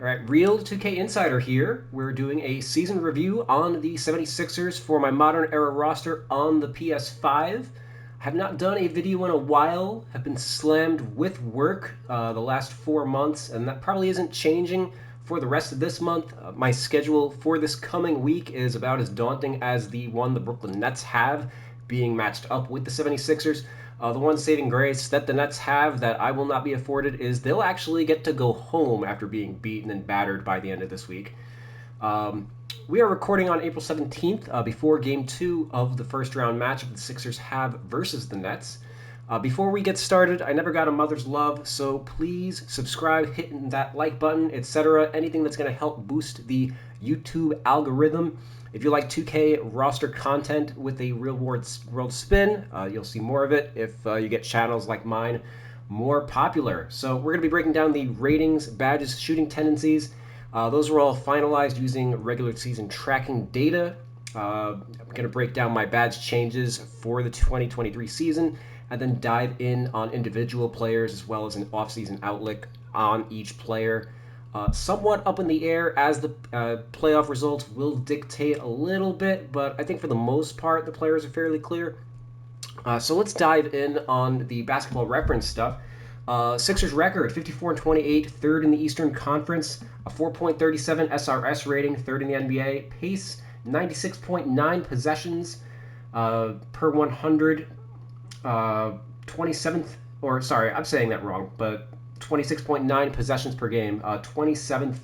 All right, Real 2K Insider here. We're doing a season review on the 76ers for my modern era roster on the PS5. Have not done a video in a while, have been slammed with work the last 4 months, and that probably isn't changing for the rest of this month. My schedule for this coming week is about as daunting as the one the Brooklyn Nets have, being matched up with the 76ers. The one saving grace that the Nets have that I will not be afforded is they'll actually get to go home after being beaten and battered by the end of this week. Um, we are recording on April 17th before Game 2 of the first round matchup the Sixers have versus the Nets. Before we get started, I never got a mother's love, so please subscribe, hit that like button, etc. Anything that's going to help boost the YouTube algorithm. If you like 2K roster content with a real world spin, you'll see more of it if you get channels like mine more popular. So we're going to be breaking down the ratings, badges, shooting tendencies. Those were all finalized using regular season tracking data. I'm going to break down my badge changes for the 2023 season and then dive in on individual players as well as an offseason outlook on each player. Somewhat up in the air as the playoff results will dictate a little bit, but I think for the most part the players are fairly clear. So let's dive in on the basketball reference stuff. Sixers record 54 and 28, third in the Eastern Conference, a 4.37 SRS rating, third in the NBA, pace 96.9 possessions per 100, 27th, or sorry, I'm saying that wrong, but 26.9 possessions per game, 27th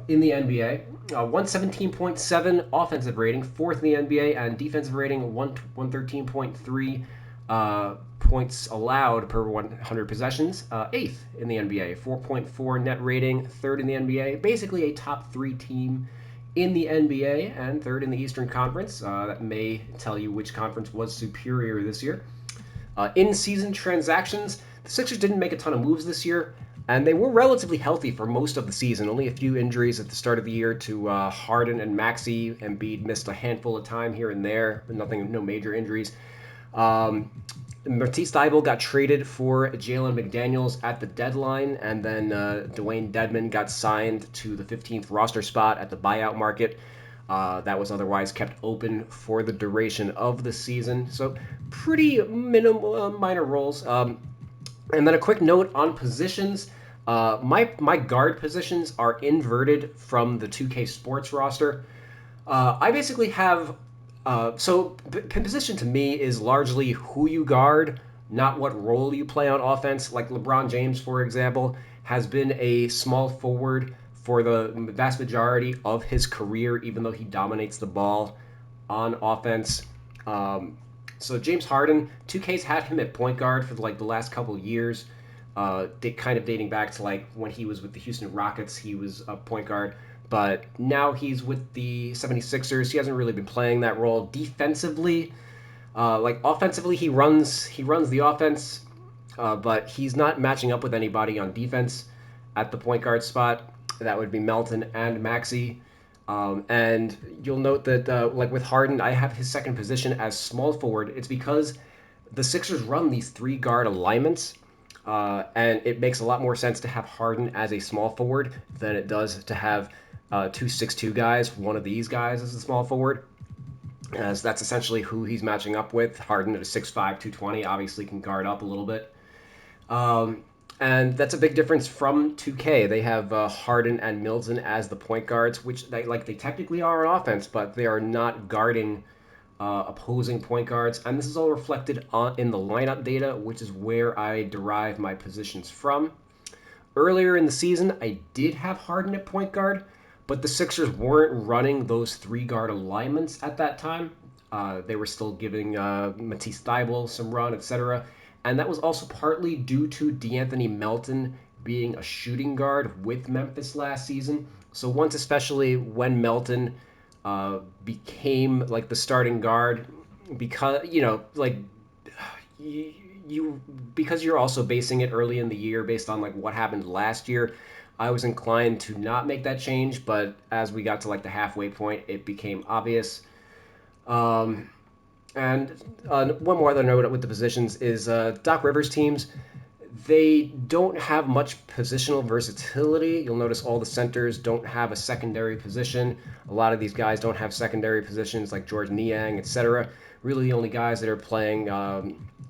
in the NBA. 117.7 offensive rating, fourth in the NBA, and defensive rating 113.3 points allowed per 100 possessions, eighth in the NBA. 4.4 net rating, third in the NBA. Basically a top three team in the NBA and third in the Eastern Conference. That may tell you which conference was superior this year. In-season transactions, the Sixers didn't make a ton of moves this year, and they were relatively healthy for most of the season. Only a few injuries at the start of the year to Harden and Maxey. Embiid missed a handful of time here and there, but no major injuries. Matisse Thybulle got traded for Jalen McDaniels at the deadline, and then Dwayne Dedmon got signed to the 15th roster spot at the buyout market. That was otherwise kept open for the duration of the season. So pretty minimal, minor roles. And then a quick note on positions. My guard positions are inverted from the 2K Sports roster. I basically have position to me is largely who you guard, not what role you play on offense. Like LeBron James, for example, has been a small forward for the vast majority of his career, even though he dominates the ball on offense. So James Harden, 2K's had him at point guard for like the last couple of years. Kind of dating back to like when he was with the Houston Rockets, he was a point guard. But now he's with the 76ers. He hasn't really been playing that role defensively. Offensively, he runs the offense, but he's not matching up with anybody on defense at the point guard spot. That would be Melton and Maxey. And you'll note that, like with Harden, I have his second position as small forward. It's because the Sixers run these three guard alignments, and it makes a lot more sense to have Harden as a small forward than it does to have two 6'2" guys. One of these guys as a small forward, as that's essentially who he's matching up with. Harden at a 6'5", 220, obviously can guard up a little bit. And that's a big difference from 2K. They have Harden and Milton as the point guards, which they technically are on offense, but they are not guarding opposing point guards. And this is all reflected in the lineup data, which is where I derive my positions from. Earlier in the season, I did have Harden at point guard, but the Sixers weren't running those three guard alignments at that time. They were still giving Matisse Thybulle some run, etc. And that was also partly due to DeAnthony Melton being a shooting guard with Memphis last season. So once, especially when Melton became like the starting guard, because because you're also basing it early in the year based on like what happened last year. I was inclined to not make that change, but as we got to like the halfway point, it became obvious. And one more other note with the positions is Doc Rivers teams. They don't have much positional versatility. You'll notice all the centers don't have a secondary position. A lot of these guys don't have secondary positions like George Niang, etc. Really, the only guys that are playing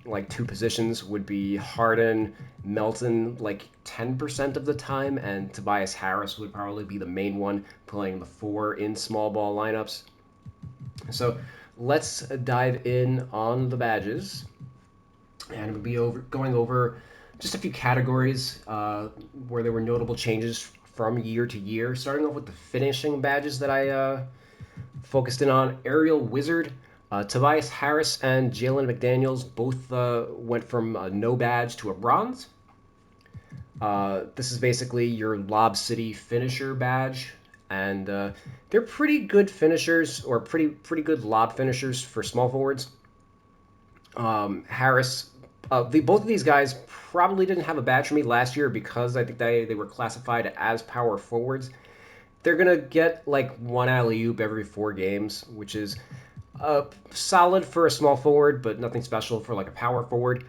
like two positions would be Harden, Melton, like 10% of the time, and Tobias Harris would probably be the main one playing the four in small ball lineups. So let's dive in on the badges, and we'll be going over just a few categories where there were notable changes from year to year. Starting off with the finishing badges that I focused in on. Aerial Wizard, Tobias Harris and Jalen McDaniels both went from a no badge to a bronze. This is basically your Lob City finisher badge, and they're pretty good finishers, or pretty good lob finishers for small forwards. Harris, both of these guys probably didn't have a badge for me last year because I think they were classified as power forwards. They're gonna get like one alley oop every 4 games, which is solid for a small forward, but nothing special for like a power forward.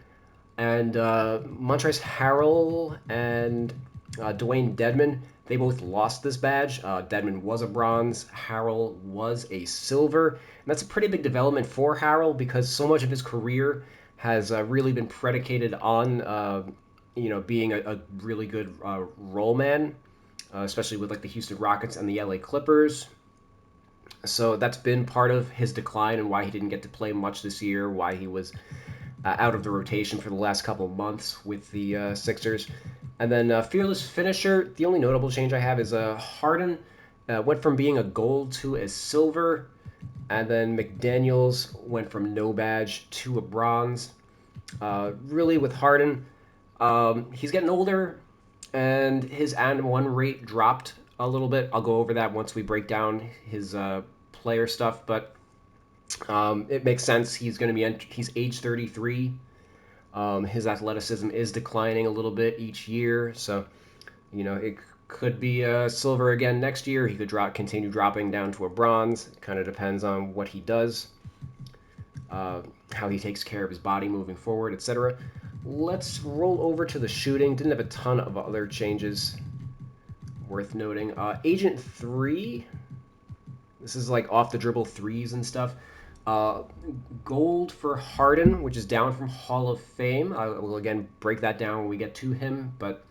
And Montrezl Harrell and Dwayne Dedman, they both lost this badge. Dedman was a bronze, Harrell was a silver. And that's a pretty big development for Harrell because so much of his career has really been predicated on being a really good role man, especially with like the Houston Rockets and the LA Clippers. So that's been part of his decline and why he didn't get to play much this year, why he was out of the rotation for the last couple of months with the Sixers. And then Fearless Finisher, the only notable change I have is Harden went from being a gold to a silver. And then McDaniels went from no badge to a bronze. Really, with Harden, he's getting older, and his and one rate dropped a little bit. I'll go over that once we break down his player stuff, but it makes sense. He's age 33. His athleticism is declining a little bit each year, so it could be a silver again next year. He could continue dropping down to a bronze. It kind of depends on what he does, how he takes care of his body moving forward, etc. Let's roll over to the shooting. Didn't have a ton of other changes worth noting. Agent 3. This is like off the dribble threes and stuff. Uh, Gold for Harden, which is down from Hall of Fame. I will again break that down when we get to him. But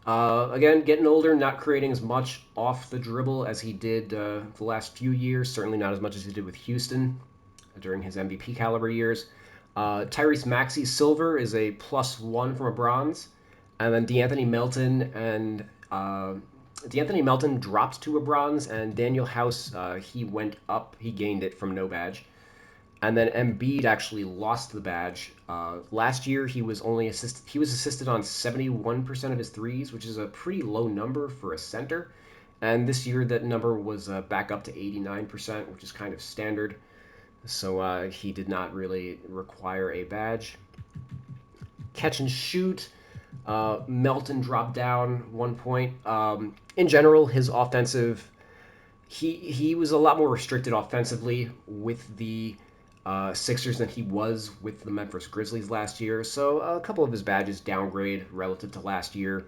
again, getting older, not creating as much off the dribble as he did the last few years. Certainly not as much as he did with Houston during his MVP caliber years. Tyrese Maxey Silver is a +1 from a bronze. And then D'Anthony Melton dropped to a bronze, and Daniel House, he went up. He gained it from no badge. And then Embiid actually lost the badge. Last year, he was assisted on 71% of his threes, which is a pretty low number for a center. And this year, that number was back up to 89%, which is kind of standard. So he did not really require a badge. Catch and shoot. Melton dropped down 1 point. In general, his offensive, he was a lot more restricted offensively with the Sixers than he was with the Memphis Grizzlies last year. So a couple of his badges downgrade relative to last year.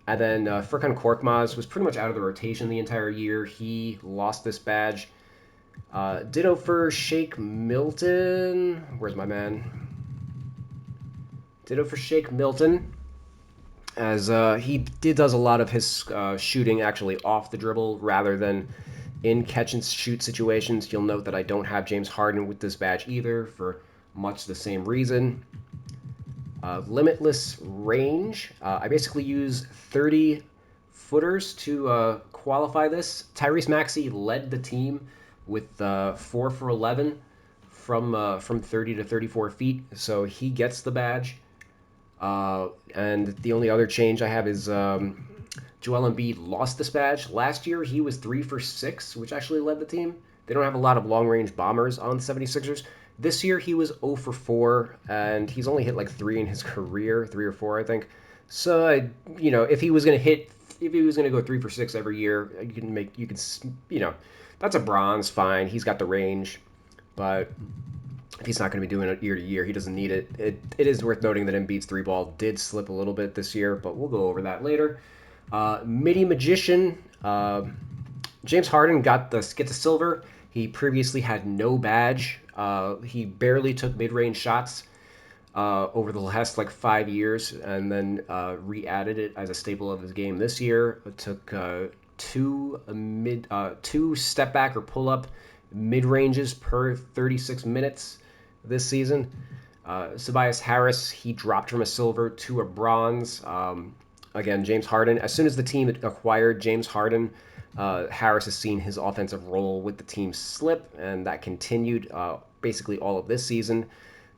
And then Furkan Korkmaz was pretty much out of the rotation the entire year. He lost this badge. Ditto for Shake Milton. Where's my man? Ditto for Shake Milton, as he does a lot of his shooting actually off the dribble rather than in catch and shoot situations. You'll note that I don't have James Harden with this badge either for much the same reason. Limitless range. I basically use 30 footers to qualify this. Tyrese Maxey led the team with 4 for 11 from 30 to 34 feet, so he gets the badge. And the only other change I have is Joel Embiid lost this badge. Last year, he was 3 for 6, which actually led the team. They don't have a lot of long-range bombers on the 76ers. This year, he was 0 for 4, and he's only hit like 3 in his career, 3 or 4, I think. So, if he was going to go 3 for 6 every year, that's a bronze, fine. He's got the range. But if he's not going to be doing it year to year, he doesn't need it. It is worth noting that Embiid's three ball did slip a little bit this year, but we'll go over that later. Midi Magician, James Harden get the silver. He previously had no badge. He barely took mid range shots over the last like 5 years, and then re-added it as a staple of his game this year. It took two step back or pull up mid ranges per 36 minutes this season. Tobias Harris, he dropped from a silver to a bronze. Again, James Harden. As soon as the team acquired James Harden, Harris has seen his offensive role with the team slip, and that continued basically all of this season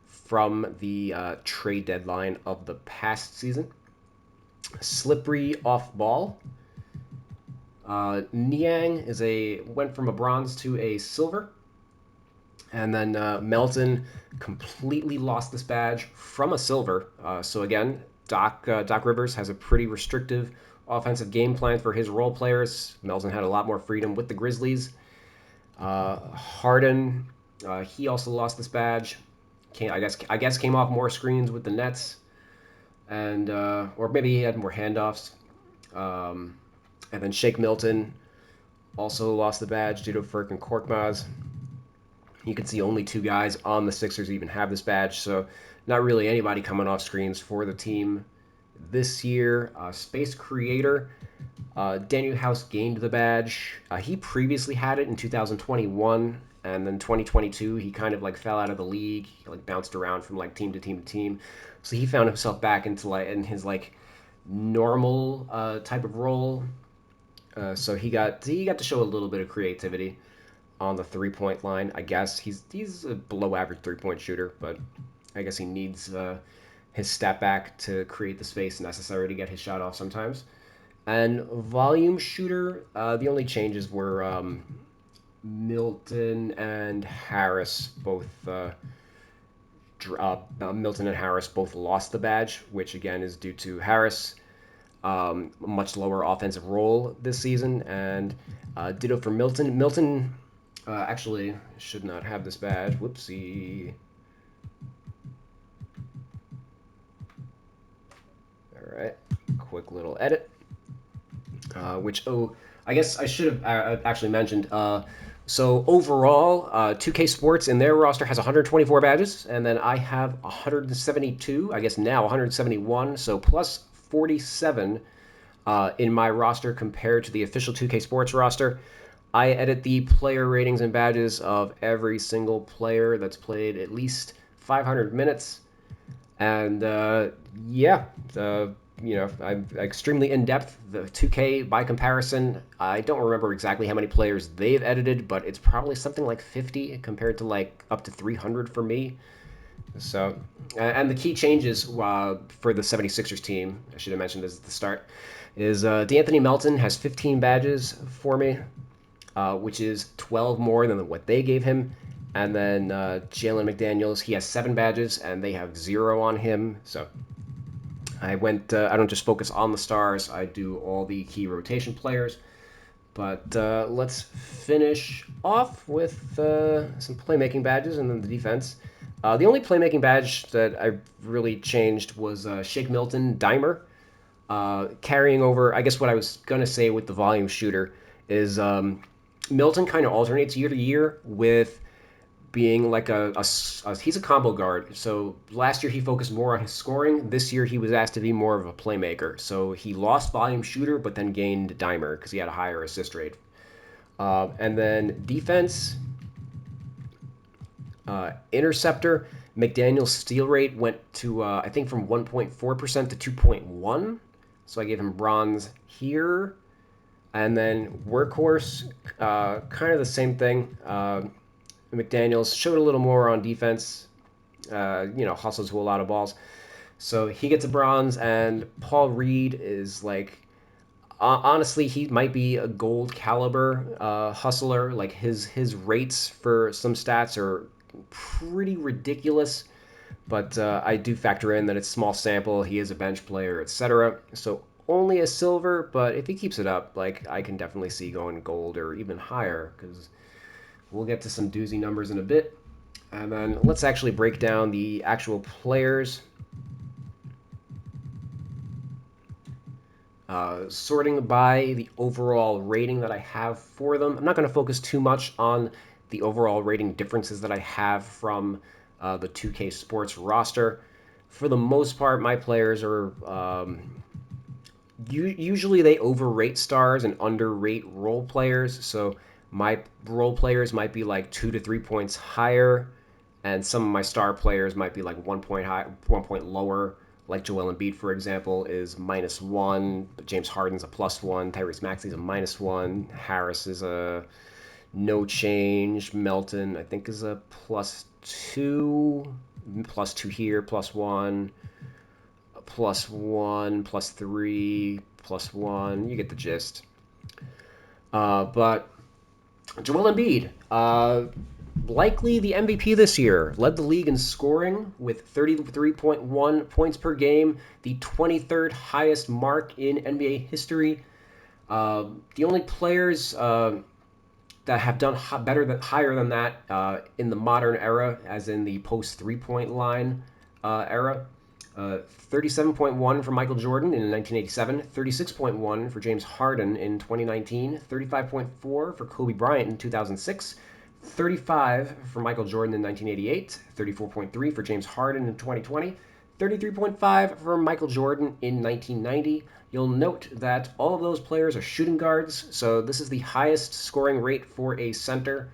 from the trade deadline of the past season. Slippery off ball. Niang went from a bronze to a silver, and then Melton completely lost this badge from a silver. So again, Doc Rivers has a pretty restrictive offensive game plan for his role players. Melton had a lot more freedom with the Grizzlies. Harden, he also lost this badge. I guess came off more screens with the Nets, and or maybe he had more handoffs. And then Shake Milton also lost the badge due to Furk and Korkmaz. You can see only two guys on the Sixers even have this badge, so not really anybody coming off screens for the team this year. Space Creator, Daniel House gained the badge. He previously had it in 2021, and then 2022 he kind of like fell out of the league. He like bounced around from like team to team to team, so he found himself back into like in his like normal type of role. So he got to show a little bit of creativity on the 3-point line. I guess he's a below average 3-point shooter, but I guess he needs his step back to create the space necessary to get his shot off sometimes. And volume shooter, the only changes were Milton and Harris both. Milton and Harris both lost the badge, which again is due to Harris a much lower offensive role this season, and ditto for Milton. Milton actually should not have this badge. Whoopsie. All right, quick little edit. I guess I should have actually mentioned. So overall, 2K Sports in their roster has 124 badges, and then I have 172. I guess now 171. So plus 47 in my roster compared to the official 2K Sports roster. I edit the player ratings and badges of every single player that's played at least 500 minutes. And yeah, I'm extremely in depth. The 2K, by comparison, I don't remember exactly how many players they've edited, but it's probably something like 50 compared to like up to 300 for me. So, and the key changes for the 76ers team, I should have mentioned this at the start, is D'Anthony Melton has 15 badges for me, which is 12 more than what they gave him. And then Jalen McDaniels, he has 7 badges, and they have 0 on him. So I don't just focus on the stars, I do all the key rotation players. But let's finish off with some playmaking badges and then the defense. The only playmaking badge that I really changed was Shake Milton Dimer. Carrying over, I guess what I was going to say with the volume shooter is Milton kind of alternates year to year with being like he's a combo guard. So last year he focused more on his scoring. This year he was asked to be more of a playmaker. So he lost volume shooter, but then gained dimer because he had a higher assist rate. And then defense, interceptor, McDaniel's steal rate went to I think from 1.4% to 2.1. So I gave him bronze here. And then workhorse, kind of the same thing. McDaniels showed a little more on defense, hustles to a lot of balls. So he gets a bronze, and Paul Reed is like, honestly, he might be a gold caliber hustler. Like his rates for some stats are pretty ridiculous, but I do factor in that it's small sample. He is a bench player, etc. So only a silver, but if he keeps it up, like I can definitely see going gold or even higher because we'll get to some doozy numbers in a bit. And then let's actually break down the actual players. Sorting by the overall rating that I have for them. I'm not going to focus too much on the overall rating differences that I have from the 2K Sports roster. For the most part, my players are usually they overrate stars and underrate role players. So my role players might be like 2 to 3 points higher, and some of my star players might be like 1 point high, 1 point lower. Like Joel Embiid, for example, is -1. But James Harden's a +1. Tyrese Maxey's a -1. Harris is a no change. Melton, I think, is a +2. +2 here, +1. +1, +3, +1. You get the gist. But Joel Embiid, likely the MVP this year, led the league in scoring with 33.1 points per game, the 23rd highest mark in NBA history. The only players that have done higher than that in the modern era, as in the post 3 point line era. 37.1 for Michael Jordan in 1987, 36.1 for James Harden in 2019, 35.4 for Kobe Bryant in 2006, 35 for Michael Jordan in 1988, 34.3 for James Harden in 2020, 33.5 for Michael Jordan in 1990. You'll note that all of those players are shooting guards, so this is the highest scoring rate for a center.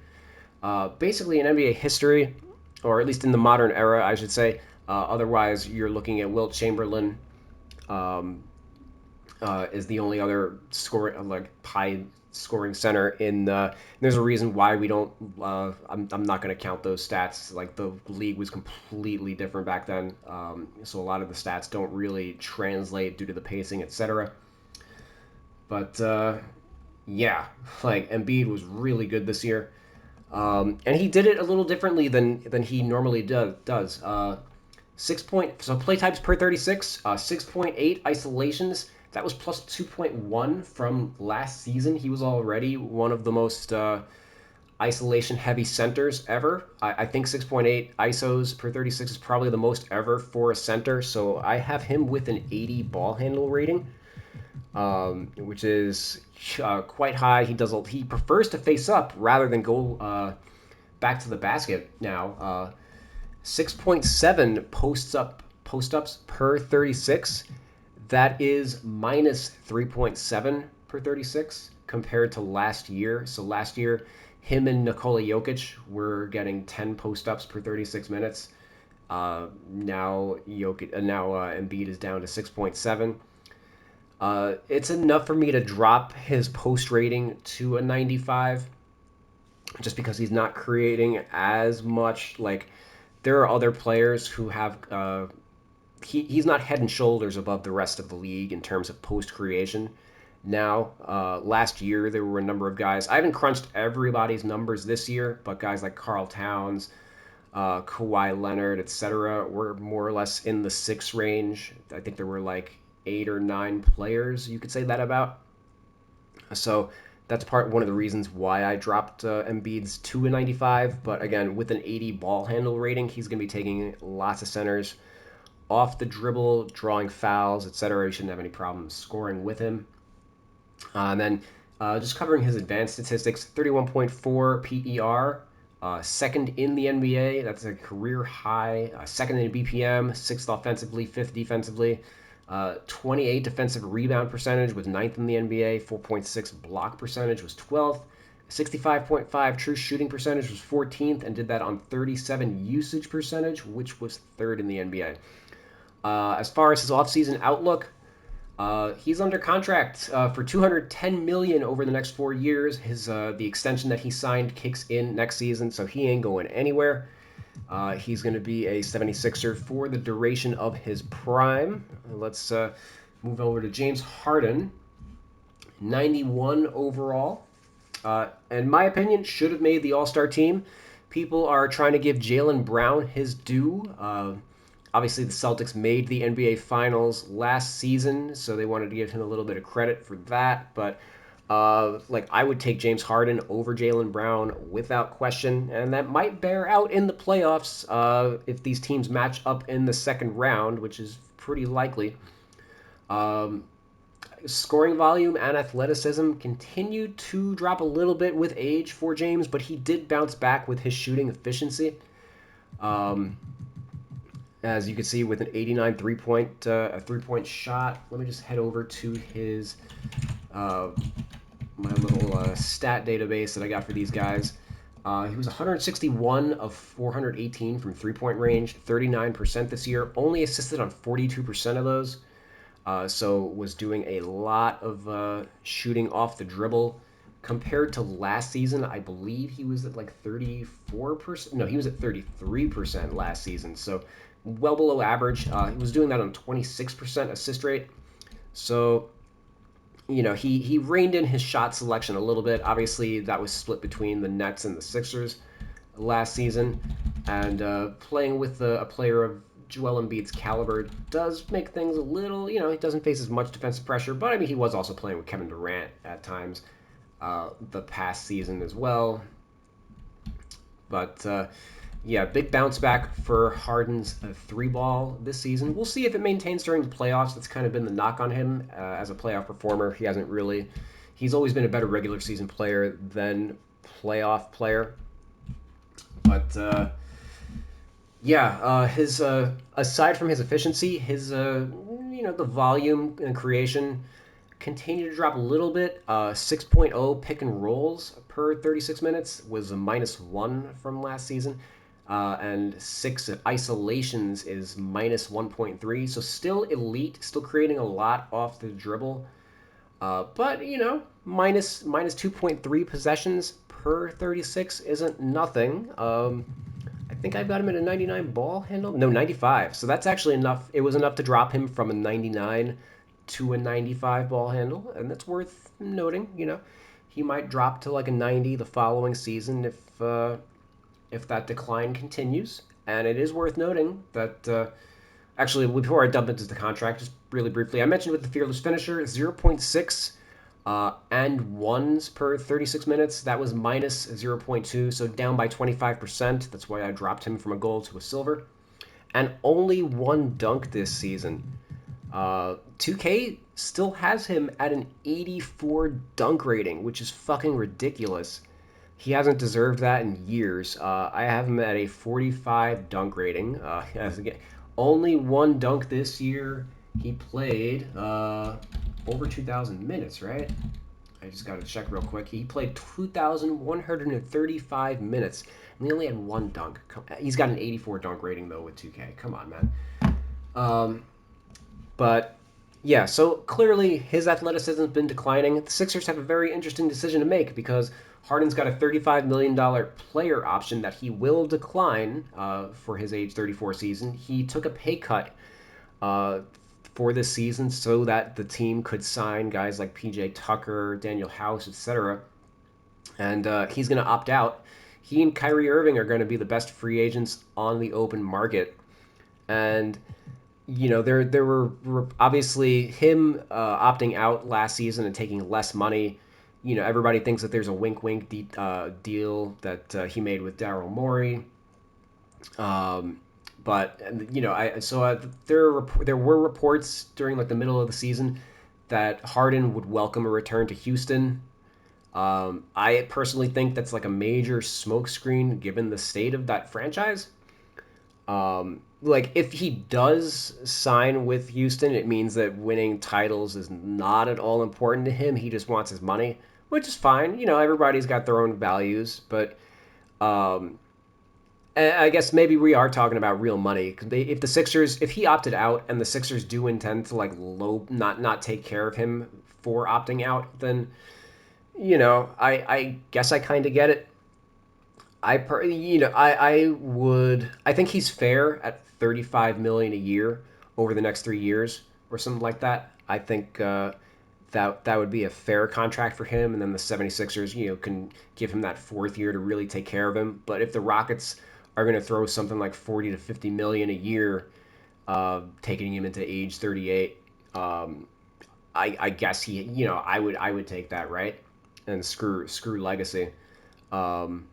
Basically in NBA history, or at least in the modern era, I should say. Otherwise, you're looking at Wilt Chamberlain um, is the only other high scoring center in. There's a reason why we don't. I'm not going to count those stats. Like the league was completely different back then, so a lot of the stats don't really translate due to the pacing, etc. But yeah, like Embiid was really good this year. And he did it a little differently than he normally does. 6 point so play types per 36, 6.8 isolations. That was plus 2.1 from last season. He was already one of the most isolation heavy centers ever. I think 6.8 isos per 36 is probably the most ever for a center. So I have him with an 80 ball handle rating, which is quite high. He prefers to face up rather than go back to the basket now. 6.7 post ups per 36. That is minus 3.7 per 36 compared to last year. So last year, him and Nikola Jokic were getting 10 post ups per 36 minutes. Now Embiid is down to 6.7. It's enough for me to drop his post rating to a 95, just because he's not creating as much. Like there are other players who have he's not head and shoulders above the rest of the league in terms of post creation. Now, last year there were a number of guys. I haven't crunched everybody's numbers this year, but guys like Karl Towns, Kawhi Leonard, etc., were more or less in the 6 range. I think there were like 8 or 9 players you could say that about. So that's one of the reasons why I dropped Embiid's to a 95. But again, with an 80 ball handle rating, he's going to be taking lots of centers off the dribble, drawing fouls, etc. You shouldn't have any problems scoring with him. And then just covering his advanced statistics, 31.4 PER, second in the NBA. That's a career high. Second in BPM, sixth offensively, fifth defensively. 28 defensive rebound percentage was ninth in the NBA. 4.6 block percentage was 12th. 65.5 true shooting percentage was 14th, and did that on 37 usage percentage, which was third in the NBA. As far as his offseason outlook, he's under contract for $210 million over the next 4 years. The extension that he signed kicks in next season, so he ain't going anywhere. He's going to be a 76er for the duration of his prime. Let's move over to James Harden, 91 overall. In my opinion, should have made the All-Star team. People are trying to give Jaylen Brown his due. Obviously, the Celtics made the NBA Finals last season, so they wanted to give him a little bit of credit for that. But Like I would take James Harden over Jaylen Brown without question, and that might bear out in the playoffs if these teams match up in the second round, which is pretty likely. Um, Scoring volume and athleticism continued to drop a little bit with age for James, but he did bounce back with his shooting efficiency. Um, as you can see, with an 89 three point shot. Let me just head over to his uh, my little stat database that I got for these guys. He was 161 of 418 from 3-point range, 39% this year. Only assisted on 42% of those. So was doing a lot of shooting off the dribble. Compared to last season, I believe he was at like 34%. No, he was at 33% last season. So well below average. He was doing that on 26% assist rate. So he reined in his shot selection a little bit. Obviously, that was split between the Nets and the Sixers last season, and playing with a player of Joel Embiid's caliber does make things a little. He doesn't face as much defensive pressure, but I mean, he was also playing with Kevin Durant at times the past season as well. But yeah, big bounce back for Harden's three ball this season. We'll see if it maintains during the playoffs. That's kind of been the knock on him as a playoff performer. He hasn't really. He's always been a better regular season player than playoff player. But yeah, his aside from his efficiency, his the volume and creation continue to drop a little bit. 6.0 pick and rolls per 36 minutes was a -1 from last season. And 6 isolations is -1.3. So still elite, still creating a lot off the dribble. But, minus 2.3 possessions per 36 isn't nothing. I think I've got him at a 99 ball handle. No, 95. So that's actually enough. It was enough to drop him from a 99 to a 95 ball handle, and that's worth noting. He might drop to like a 90 the following season if that decline continues. And it is worth noting that actually, before I dump into the contract, just really briefly, I mentioned with the Fearless Finisher 0.6 and ones per 36 minutes. That was minus 0.2, so down by 25%. That's why I dropped him from a gold to a silver. And only one dunk this season. 2K still has him at an 84 dunk rating, which is fucking ridiculous. He hasn't deserved that in years. I have him at a 45 dunk rating. Again, only one dunk this year. He played over 2,000 minutes, right? I just got to check real quick. He played 2,135 minutes, and he only had one dunk. He's got an 84 dunk rating, though, with 2K. Come on, man. But yeah, so clearly his athleticism has been declining. The Sixers have a very interesting decision to make because Harden's got a $35 million player option that he will decline for his age 34 season. He took a pay cut uh, for this season so that the team could sign guys like PJ Tucker, Daniel House, etc. And he's going to opt out. He and Kyrie Irving are going to be the best free agents on the open market. And there were obviously him opting out last season and taking less money. Everybody thinks that there's a wink deal that he made with Daryl Morey. But there were reports during like the middle of the season that Harden would welcome a return to Houston. I personally think that's like a major smokescreen given the state of that franchise. Like if he does sign with Houston, it means that winning titles is not at all important to him. He just wants his money, which is fine. Everybody's got their own values, but um, I guess maybe we are talking about real money. If he opted out and the Sixers do intend to like not take care of him for opting out, then I guess I kind of get it. I think he's fair at 35 million a year over the next 3 years or something like that. I think that would be a fair contract for him, and then the 76ers can give him that fourth year to really take care of him. But if the Rockets are going to throw something like 40 to 50 million a year, taking him into age 38, I guess I would take that, right? And screw legacy. Um,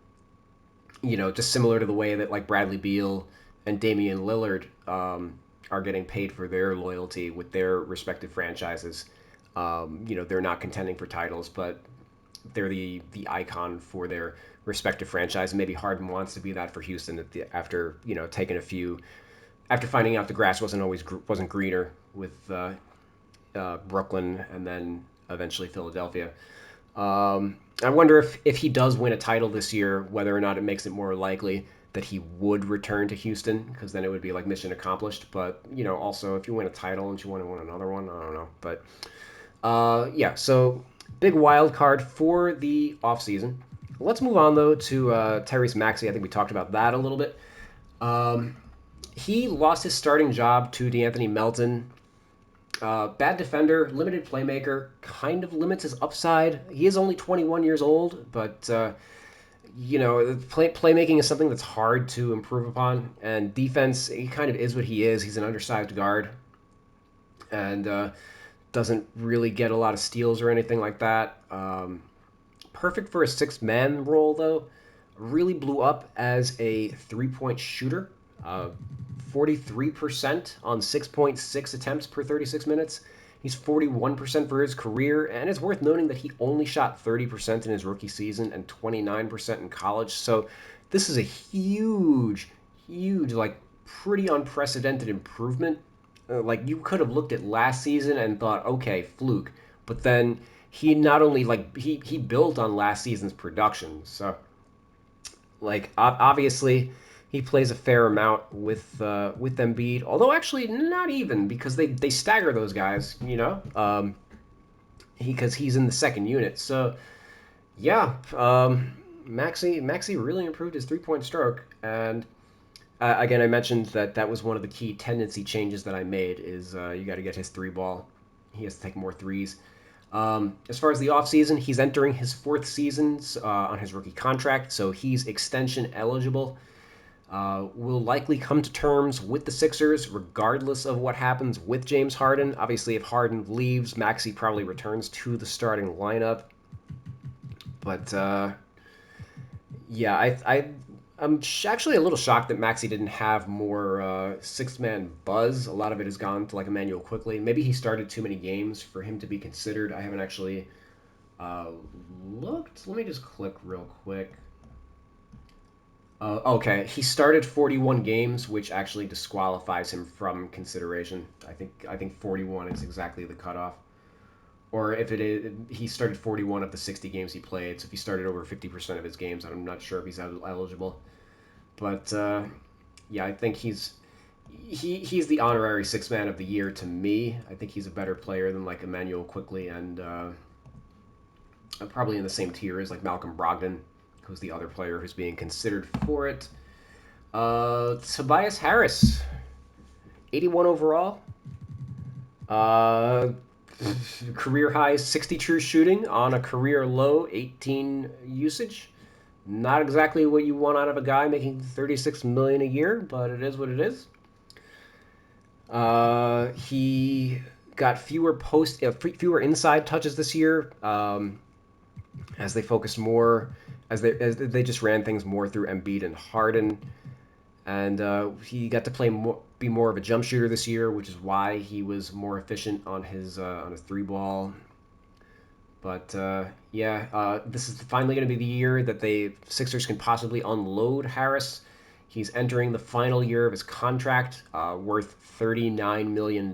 just similar to the way that like Bradley Beal and Damian Lillard are getting paid for their loyalty with their respective franchises. They're not contending for titles, but they're the icon for their respective franchise. Maybe Harden wants to be that for Houston after taking a few after finding out the grass wasn't greener with Brooklyn and then eventually Philadelphia. I wonder if he does win a title this year, whether or not it makes it more likely that he would return to Houston, because then it would be like mission accomplished. But also if you win a title and you want to win another one, I don't know. But yeah, so big wild card for the offseason. Let's move on though to Tyrese Maxey. I think we talked about that a little bit. Um, he lost his starting job to DeAnthony Melton. Bad defender, limited playmaker, kind of limits his upside. He is only 21 years old, but playmaking is something that's hard to improve upon. And defense, he kind of is what he is. He's an undersized guard, and doesn't really get a lot of steals or anything like that. Perfect for a six-man role, though. Really blew up as a three-point shooter. Uh, 43% on 6.6 attempts per 36 minutes. He's 41% for his career, and it's worth noting that he only shot 30% in his rookie season and 29% in college. So this is a huge, like pretty unprecedented improvement. Like you could have looked at last season and thought, okay, fluke, but then he not only like he built on last season's production. So like obviously he plays a fair amount with Embiid, although actually not even because they stagger those guys, because he's in the second unit. So yeah, Maxi really improved his 3 point stroke, and again I mentioned that was one of the key tendency changes that I made is you got to get his three ball. He has to take more threes. As far as the offseason, he's entering his fourth seasons on his rookie contract, so he's extension eligible. Will likely come to terms with the Sixers regardless of what happens with James Harden. Obviously, if Harden leaves, Maxey probably returns to the starting lineup. But yeah, I'm actually a little shocked that Maxey didn't have more six-man buzz. A lot of it has gone to like Emmanuel quickly. Maybe he started too many games for him to be considered. I haven't actually uh, looked. Let me just click real quick. Okay, he started 41 games, which actually disqualifies him from consideration. I think 41 is exactly the cutoff. Or if it is, he started 41 of the 60 games he played. So if he started over 50% of his games, I'm not sure if he's eligible. But yeah, I think he's the honorary six man of the year to me. I think he's a better player than like Emmanuel Quickly and probably in the same tier as like Malcolm Brogdon, who's the other player who's being considered for it. Tobias Harris, 81 overall. Uh, Career high 60 true shooting on a career low 18 usage. Not exactly what you want out of a guy making 36 million a year, but it is what it is. He got fewer inside touches this year, as they focused more as they just ran things more through Embiid and Harden, and he got to be more of a jump shooter this year, which is why he was more efficient on his three ball. But yeah, this is finally going to be the year that the Sixers can possibly unload Harris. He's entering the final year of his contract, worth $39 million.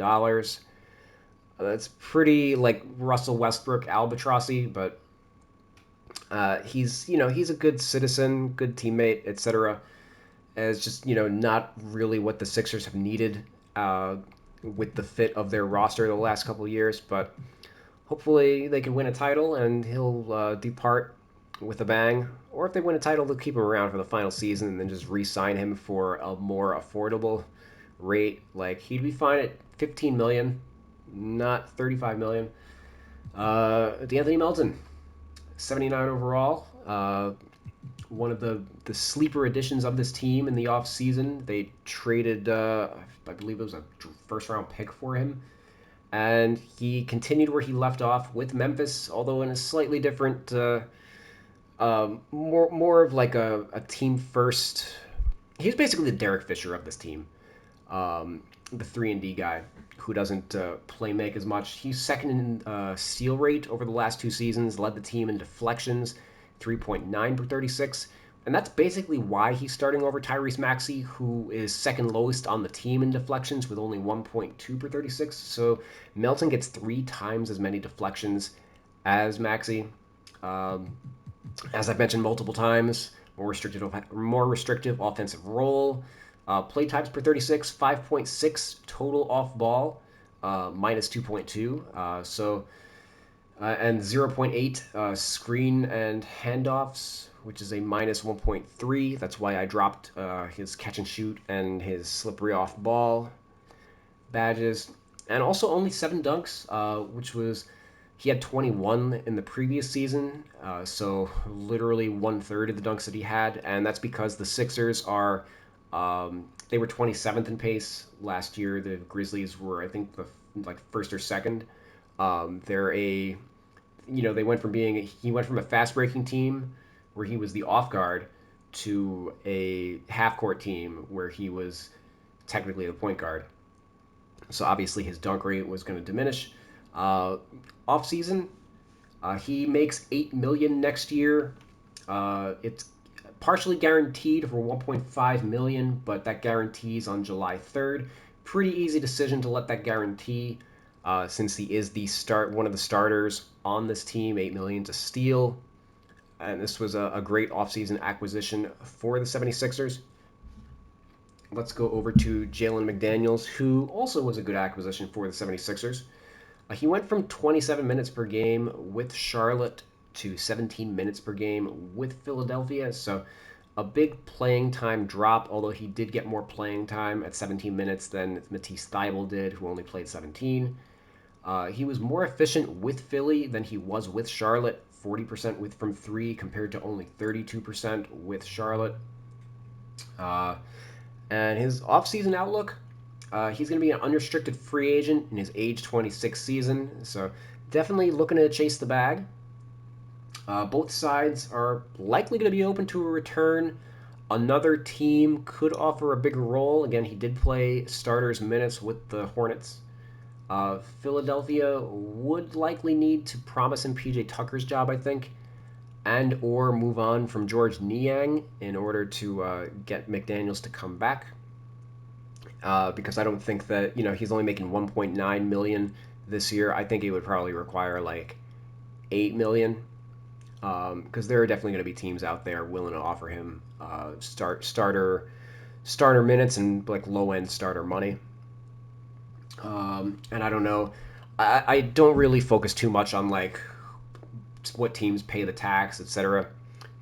That's pretty like Russell Westbrook albatrossy, but he's a good citizen, good teammate, etc. It's just not really what the Sixers have needed with the fit of their roster the last couple of years, but hopefully they can win a title and he'll depart with a bang. Or if they win a title, they'll keep him around for the final season and then just re-sign him for a more affordable rate. Like he'd be fine at 15 million, not 35 million. D'Anthony Melton, 79 overall. One of the sleeper additions of this team in the offseason. They traded, I believe it was a first round pick for him. and he continued where he left off with Memphis, although in a slightly different, more of like a team first. He's basically the Derek Fisher of this team, the 3-and-D guy who doesn't play make as much. He's second in steal rate over the last 2 seasons, led the team in deflections, 3.9 per 36. And that's basically why he's starting over Tyrese Maxey, who is second lowest on the team in deflections with only 1.2 per 36. So Melton gets 3 times as many deflections as Maxey. Um, as I've mentioned multiple times, more restrictive offensive role. Play times per 36, 5.6 total off ball, minus 2.2. And 0.8 screen and handoffs, which is a minus 1.3. That's why I dropped his catch and shoot and his slippery off ball badges, and also only 7 dunks, which was he had 21 in the previous season, so literally 1/3 of the dunks that he had, and that's because the Sixers are they were 27th in pace last year. The Grizzlies were, I think, the like first or second. They're a they went from being he went from a fast breaking team where he was the off guard to a half court team where he was technically the point guard. So obviously his dunk rate was going to diminish. Off season, he makes 8 million next year. It's partially guaranteed for 1.5 million, but that guarantees on July 3rd. Pretty easy decision to let that guarantee, since he is one of the starters on this team. 8 million to steal, and this was a great offseason acquisition for the 76ers. Let's go over to Jalen McDaniels, who also was a good acquisition for the 76ers. He went from 27 minutes per game with Charlotte to 17 minutes per game with Philadelphia. So a big playing time drop, although he did get more playing time at 17 minutes than Matisse Thybulle did, who only played 17. He was more efficient with Philly than he was with Charlotte, 40% from three compared to only 32% with Charlotte. Uh, and his offseason outlook, he's going to be an unrestricted free agent in his age 26 season. So definitely looking to chase the bag. Both sides are likely going to be open to a return. Another team could offer a bigger role. Again, he did play starters minutes with the Hornets. Philadelphia would likely need to promise him PJ Tucker's job, I think, and or move on from George Niang in order to get McDaniels to come back. Because I don't think that he's only making 1.9 million this year. I think it would probably require like 8 million, because there are definitely going to be teams out there willing to offer him starter minutes and like low end starter money. And I don't know. I don't really focus too much on like what teams pay the tax, etc.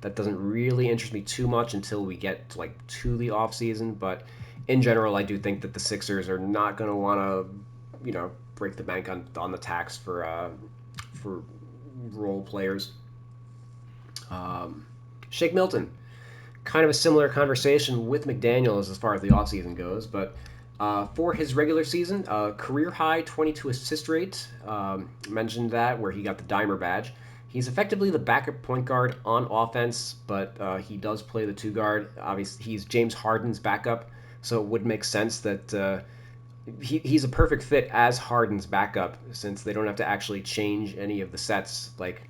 That doesn't really interest me too much until we get to the off season. But in general, I do think that the Sixers are not going to want to, break the bank on the tax for role players. Shake Milton, kind of a similar conversation with McDaniels as far as the offseason goes, but for his regular season, career high 22 assist rate. Mentioned that where he got the Dimer badge. He's effectively the backup point guard on offense, but he does play the two guard. Obviously, he's James Harden's backup, so it would make sense that he's a perfect fit as Harden's backup, since they don't have to actually change any of the sets. Like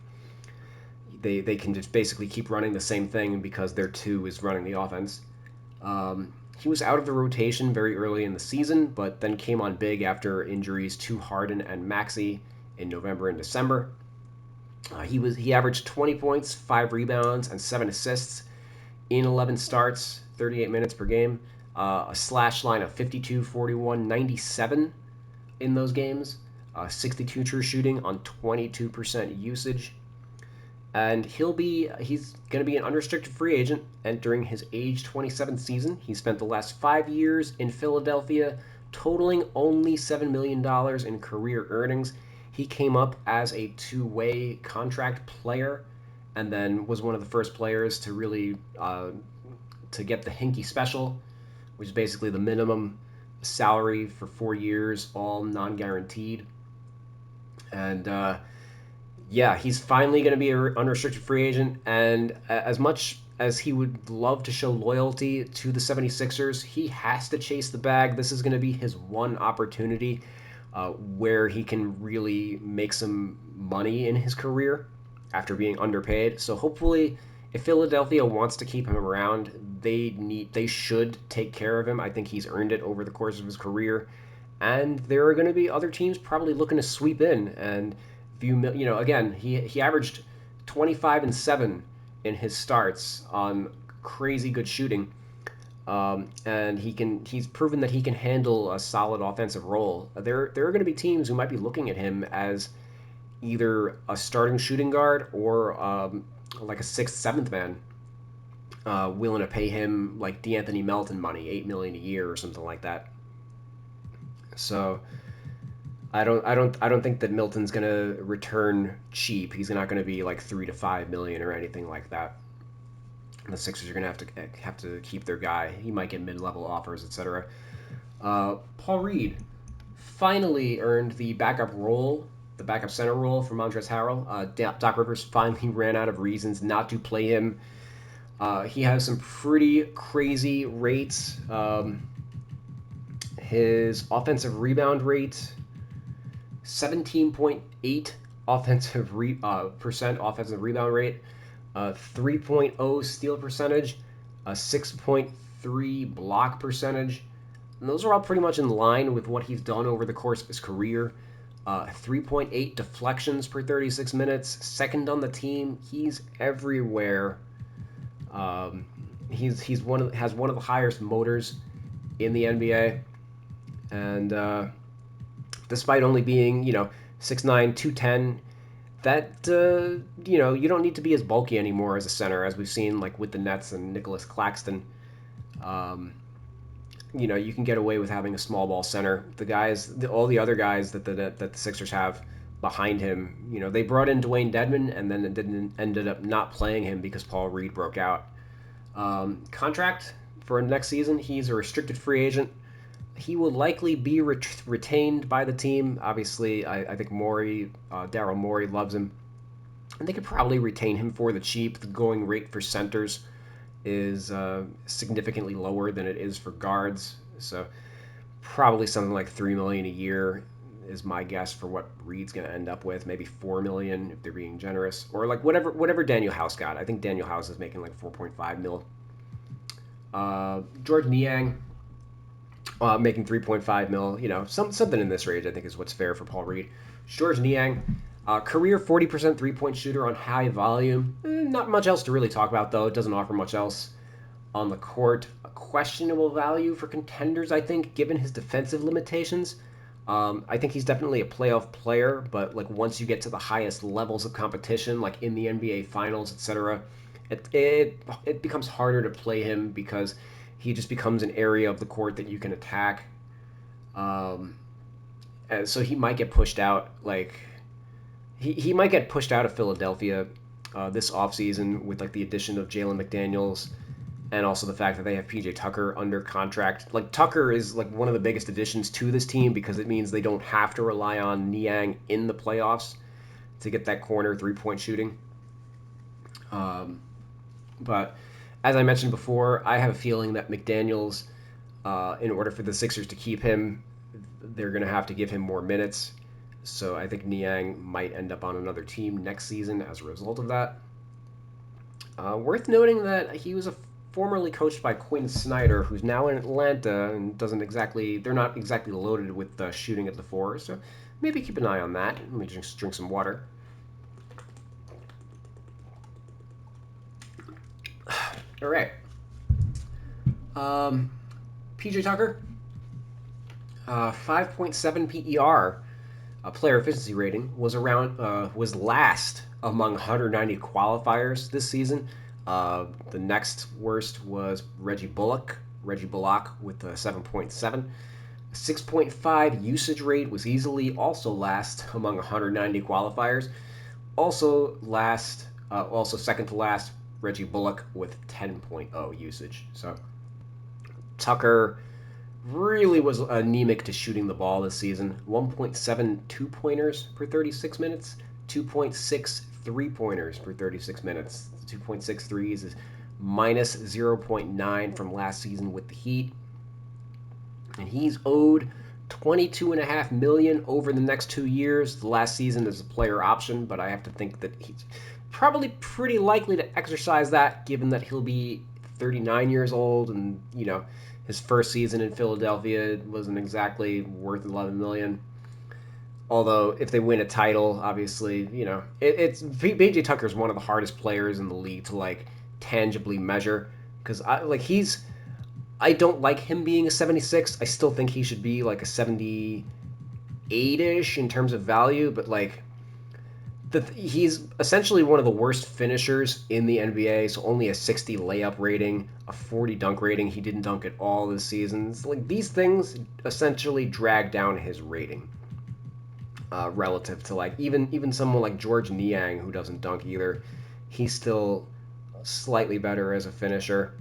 they can just basically keep running the same thing because their two is running the offense. He was out of the rotation very early in the season, but then came on big after injuries to Harden and Maxey in November and December. He averaged 20 points, 5 rebounds, and 7 assists in 11 starts, 38 minutes per game. A slash line of 52, 41, 97 in those games. 62 true shooting on 22% usage. And he's going to be an unrestricted free agent entering his age 27 season. He spent the last 5 years in Philadelphia, totaling only $7 million in career earnings. He came up as a two-way contract player, and then was one of the first players to really to get the Hinkie special, which is basically the minimum salary for 4 years, all non-guaranteed. And yeah, he's finally going to be an unrestricted free agent. And as much as he would love to show loyalty to the 76ers, he has to chase the bag. This is going to be his one opportunity where he can really make some money in his career after being underpaid. So hopefully, if Philadelphia wants to keep him around, they should take care of him. I think he's earned it over the course of his career, and there are going to be other teams probably looking to sweep in and view. Again, he averaged 25-7 in his starts on crazy good shooting. And he's proven that he can handle a solid offensive role. There are going to be teams who might be looking at him as either a starting shooting guard or like a sixth, seventh man, willing to pay him like D'Anthony Melton money, $8 million a year or something like that. So I don't think that Milton's gonna return cheap. He's not gonna be like 3 to 5 million or anything like that. The Sixers are gonna have to keep their guy. He might get mid-level offers, etc. Paul Reed finally earned the backup center role for Montrezl Harrell. Doc Rivers finally ran out of reasons not to play him. He has some pretty crazy rates. His offensive rebound rate, 17.8 percent offensive rebound rate, 3.0 steal percentage, a 6.3 block percentage. And those are all pretty much in line with what he's done over the course of his career. 3.8 deflections per 36 minutes, second on the team. He's everywhere. He's has one of the highest motors in the NBA, and despite only being 6'9", 210, that you don't need to be as bulky anymore as a center, as we've seen like with the Nets and Nicholas Claxton. Um, you can get away with having a small ball center. All the other guys that the Sixers have behind him, they brought in Dwayne Dedman and then ended up not playing him because Paul Reed broke out. Contract for next season, he's a restricted free agent. He will likely be retained by the team. Obviously, I think Daryl Morey loves him. And they could probably retain him for the cheap. The going rate for centers is significantly lower than it is for guards. So probably something like $3 million a year is my guess for what Reed's going to end up with. Maybe $4 million if they're being generous, or like whatever Daniel House got. I think Daniel House is making like 4.5 mil. George Niang making 3.5 mil. Something in this range I think is what's fair for Paul Reed. George Niang, career 40% 3-point shooter on high volume. Not much else to really talk about though. It doesn't offer much else on the court. A questionable value for contenders, I think, given his defensive limitations. I think he's definitely a playoff player, but like once you get to the highest levels of competition, like in the NBA Finals, etc., it becomes harder to play him because he just becomes an area of the court that you can attack. And so he might get pushed out. Like he might get pushed out of Philadelphia this offseason with like the addition of Jalen McDaniels and also the fact that they have PJ Tucker under contract. Like Tucker is like one of the biggest additions to this team because it means they don't have to rely on Niang in the playoffs to get that corner 3-point shooting. But as I mentioned before, I have a feeling that McDaniels, in order for the Sixers to keep him, they're going to have to give him more minutes. So I think Niang might end up on another team next season as a result of that. Worth noting that he was formerly coached by Quinn Snyder, who's now in Atlanta and they're not exactly loaded with shooting at the four. So maybe keep an eye on that. Let me just drink some water. All right. PJ Tucker, 5.7 PER, a player efficiency rating, was last among 190 qualifiers this season. The next worst was Reggie Bullock with a 7.7. 6.5 usage rate was easily also last among 190 qualifiers. Also second to last, Reggie Bullock with 10.0 usage. So Tucker really was anemic to shooting the ball this season. 1.7 2-pointers per 36 minutes, 2.6 3-pointers per 36 minutes. 2.6 threes is minus zero point 0.9 from last season with the Heat. And he's owed 22.5 million over the next 2 years. The last season is a player option, but I have to think that he's probably pretty likely to exercise that, given that he'll be 39 years old, and his first season in Philadelphia wasn't exactly worth 11 million. Although if they win a title, obviously, it's PJ Tucker is one of the hardest players in the league to like tangibly measure because I don't like him being a 76. I still think he should be like a 78-ish in terms of value, but like he's essentially one of the worst finishers in the NBA. So only a 60 layup rating, a 40 dunk rating. He didn't dunk at all this season. So like these things essentially drag down his rating relative to like even someone like George Niang who doesn't dunk either. He's still slightly better as a finisher,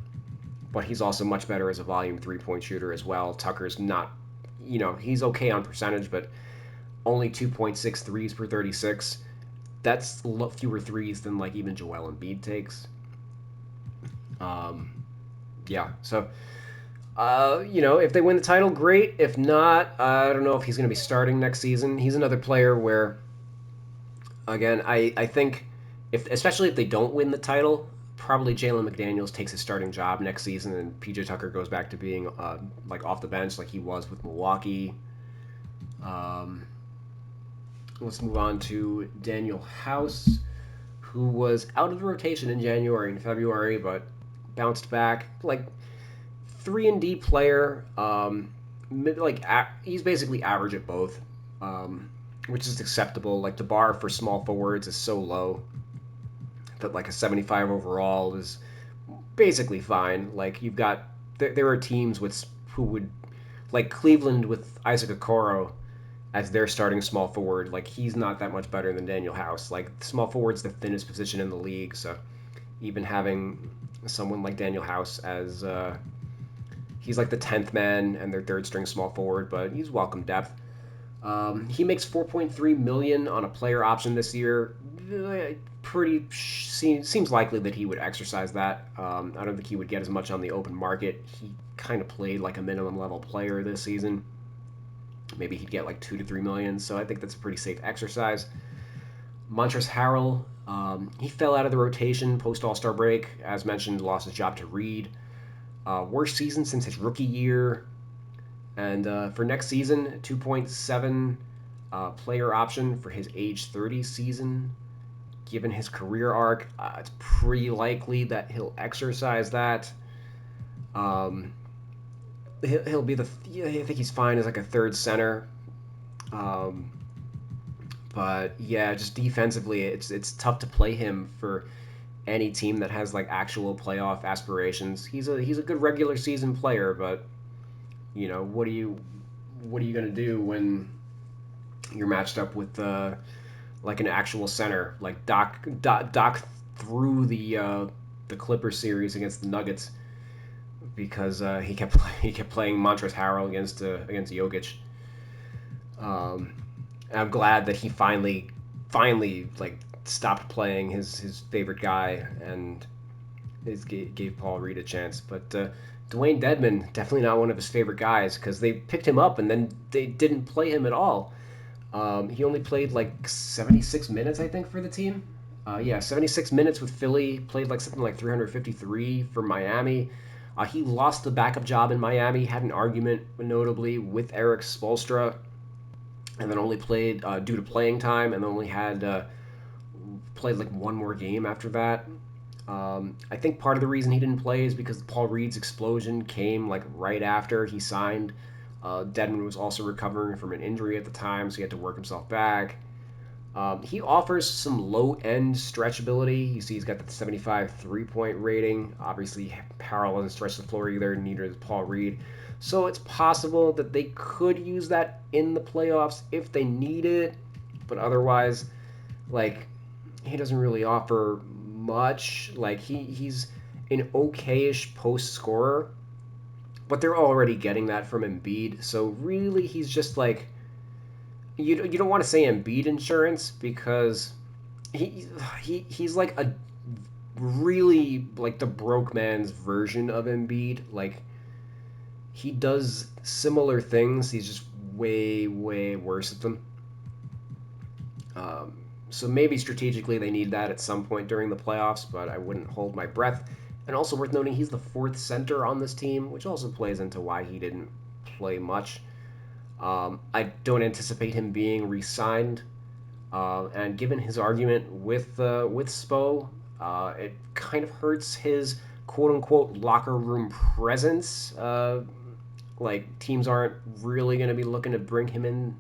but he's also much better as a volume 3-point shooter as well. Tucker's not, he's okay on percentage, but only 2.6 threes per 36. That's fewer threes than like even Joel Embiid takes. Um, yeah, so if they win the title, great. If not, I don't know if he's going to be starting next season. He's another player where, again, I think especially if they don't win the title, probably Jalen McDaniels takes his starting job next season, and PJ Tucker goes back to being like off the bench like he was with Milwaukee. Um, let's move on to Daniel House, who was out of the rotation in January and February, but bounced back. Like 3-and-D player, he's basically average at both, which is acceptable. Like the bar for small forwards is so low that like a 75 overall is basically fine. Like you've got there are teams who would like Cleveland with Isaac Okoro as their starting small forward. Like he's not that much better than Daniel House. Like small forward's the thinnest position in the league, so even having someone like Daniel House as he's like the 10th man and their third string small forward, but he's welcome depth. He makes 4.3 million on a player option this year. Seems likely that he would exercise that. I don't think he would get as much on the open market. He kind of played like a minimum level player this season. Maybe he'd get like 2 to 3 million. So I think that's a pretty safe exercise. Montrezl Harrell, he fell out of the rotation post All Star break. As mentioned, lost his job to Reed. Worst season since his rookie year. And for next season, 2.7 player option for his age 30 season. Given his career arc, it's pretty likely that he'll exercise that. Um, he'll be I think he's fine as like a third center. Um, but yeah, just defensively, it's tough to play him for any team that has like actual playoff aspirations. He's a good regular season player, but what are you gonna do when you're matched up with like an actual center like Doc threw the Clippers series against the Nuggets because he kept playing Montrezl Harrell against Jokic. Um, I'm glad that he finally like stopped playing his favorite guy and gave Paul Reed a chance. But Dwayne Dedman, definitely not one of his favorite guys because they picked him up and then they didn't play him at all. He only played like 76 minutes, I think, for the team. Yeah, 76 minutes with Philly. Played like something like 353 for Miami. He lost the backup job in Miami. Had an argument, notably, with Eric Spoelstra, and then only played due to playing time, and then only had played like one more game after that. I think part of the reason he didn't play is because Paul Reed's explosion came like right after he signed. Dedman was also recovering from an injury at the time, so he had to work himself back. He offers some low-end stretchability. You see he's got the 75 three-point rating. Obviously, Powell doesn't stretch the floor either, neither does Paul Reed. So it's possible that they could use that in the playoffs if they need it. But otherwise, like, he doesn't really offer much. Like, he's an okay-ish post scorer, but they're already getting that from Embiid. So really, he's just like you don't want to say Embiid insurance because he he's like a really like the broke man's version of Embiid. Like he does similar things. He's just way worse at them. Um, so maybe strategically they need that at some point during the playoffs, but I wouldn't hold my breath. And also worth noting, he's the fourth center on this team, which also plays into why he didn't play much. I don't anticipate him being re-signed. And given his argument with Spo, it kind of hurts his quote unquote locker room presence. Like teams aren't really going to be looking to bring him in.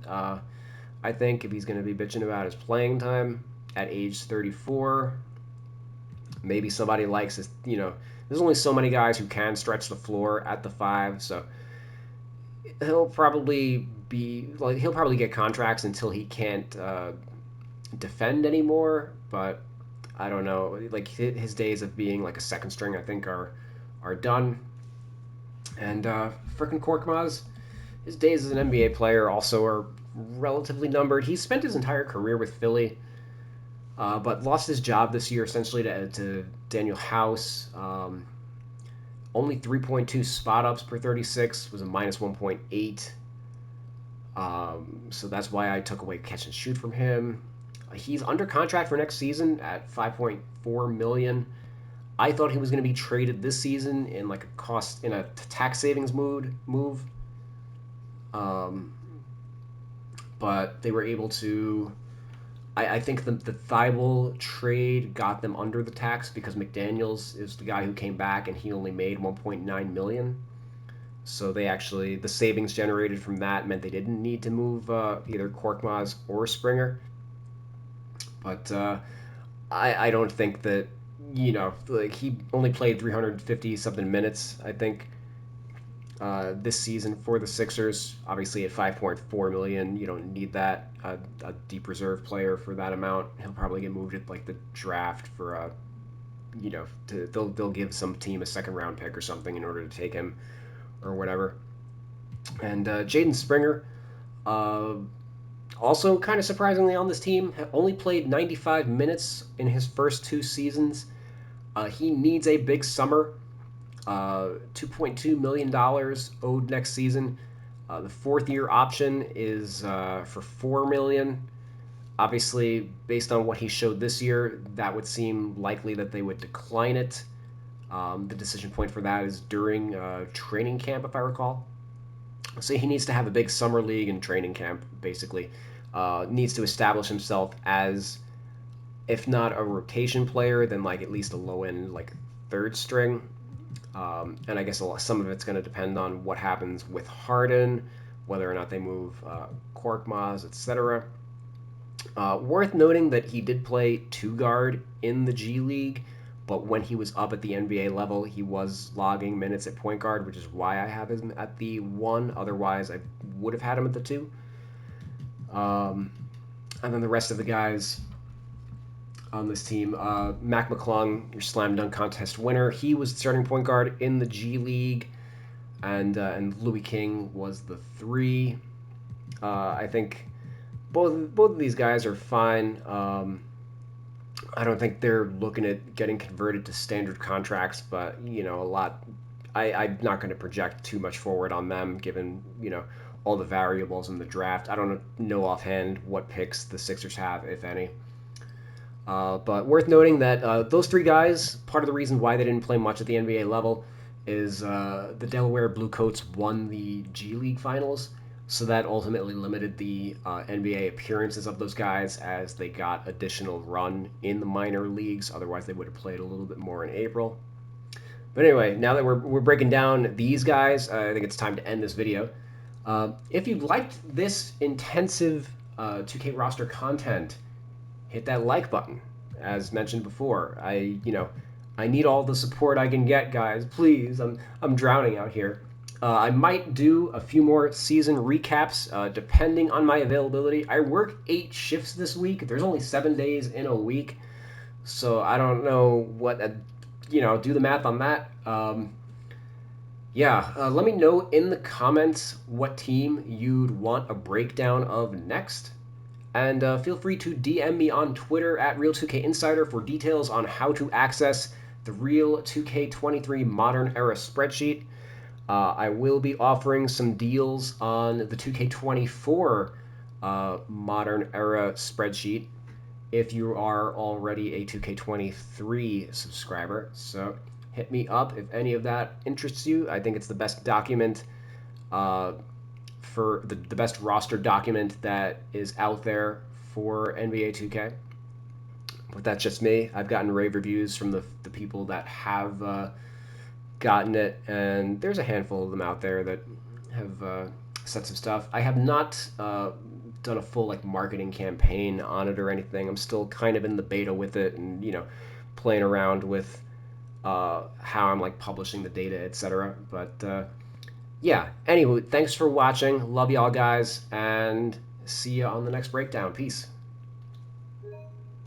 I think if he's going to be bitching about his playing time at age 34, maybe somebody likes his. There's only so many guys who can stretch the floor at the five, so he'll probably get contracts until he can't defend anymore. But I don't know. Like his days of being like a second string, I think are done. And frickin' Korkmaz, his days as an NBA player also are relatively numbered. He spent his entire career with Philly, but lost his job this year essentially to Daniel House. Only 3.2 spot ups per 36 was a minus 1.8. So that's why I took away catch and shoot from him. He's under contract for next season at 5.4 million. I thought he was going to be traded this season in like a tax savings move. Um, but they were able to. I think the Thibault trade got them under the tax because McDaniels is the guy who came back and he only made 1.9 million. So the savings generated from that meant they didn't need to move either Korkmaz or Springer. But I don't think that like he only played 350 something minutes. I think this season for the Sixers. Obviously, at 5.4 million, you don't need that. A deep reserve player for that amount, he'll probably get moved at like the draft for they'll give some team a second round pick or something in order to take him or whatever. And Jaden Springer, uh, also kind of surprisingly on this team, only played 95 minutes in his first two seasons. He needs a big summer. $2.2 million owed next season. The fourth year option is for $4 million. Obviously, based on what he showed this year, that would seem likely that they would decline it. The decision point for that is during training camp, if I recall. So he needs to have a big summer league and training camp, basically. Needs to establish himself as, if not a rotation player, then like at least a low end like third string. And I guess some of it's going to depend on what happens with Harden, whether or not they move Korkmaz, etc. Worth noting that he did play two guard in the G League, but when he was up at the NBA level, he was logging minutes at point guard, which is why I have him at the one. Otherwise, I would have had him at the two. And then the rest of the guys on this team, Mac McClung, your slam dunk contest winner, he was the starting point guard in the G League, and Louis King was the three. I think both of these guys are fine. I don't think they're looking at getting converted to standard contracts, but a lot. I'm not going to project too much forward on them, given all the variables in the draft. I don't know offhand what picks the Sixers have, if any. But worth noting that those three guys, part of the reason why they didn't play much at the NBA level is the Delaware Bluecoats won the G League Finals, so that ultimately limited the NBA appearances of those guys as they got additional run in the minor leagues. Otherwise, they would have played a little bit more in April. But anyway, now that we're breaking down these guys, I think it's time to end this video. If you liked this intensive 2K roster content, hit that like button. As mentioned before, I need all the support I can get, guys. Please, I'm drowning out here. I might do a few more season recaps depending on my availability. I work 8 shifts this week. There's only 7 days in a week, so I don't know what. Do the math on that. Yeah, let me know in the comments what team you'd want a breakdown of next. And feel free to DM me on Twitter at Real2K Insider for details on how to access the Real 2K23 Modern Era spreadsheet. I will be offering some deals on the 2K24 Modern Era spreadsheet if you are already a 2K23 subscriber. So hit me up if any of that interests you. I think it's the best document uh, for the best roster document that is out there for NBA 2K. But that's just me. I've gotten rave reviews from the people that have gotten it, and there's a handful of them out there that have said some stuff. I have not done a full like marketing campaign on it or anything. I'm still kind of in the beta with it, and playing around with how I'm like publishing the data, etc. But yeah. Anyway, thanks for watching. Love y'all guys, and see you on the next breakdown. Peace.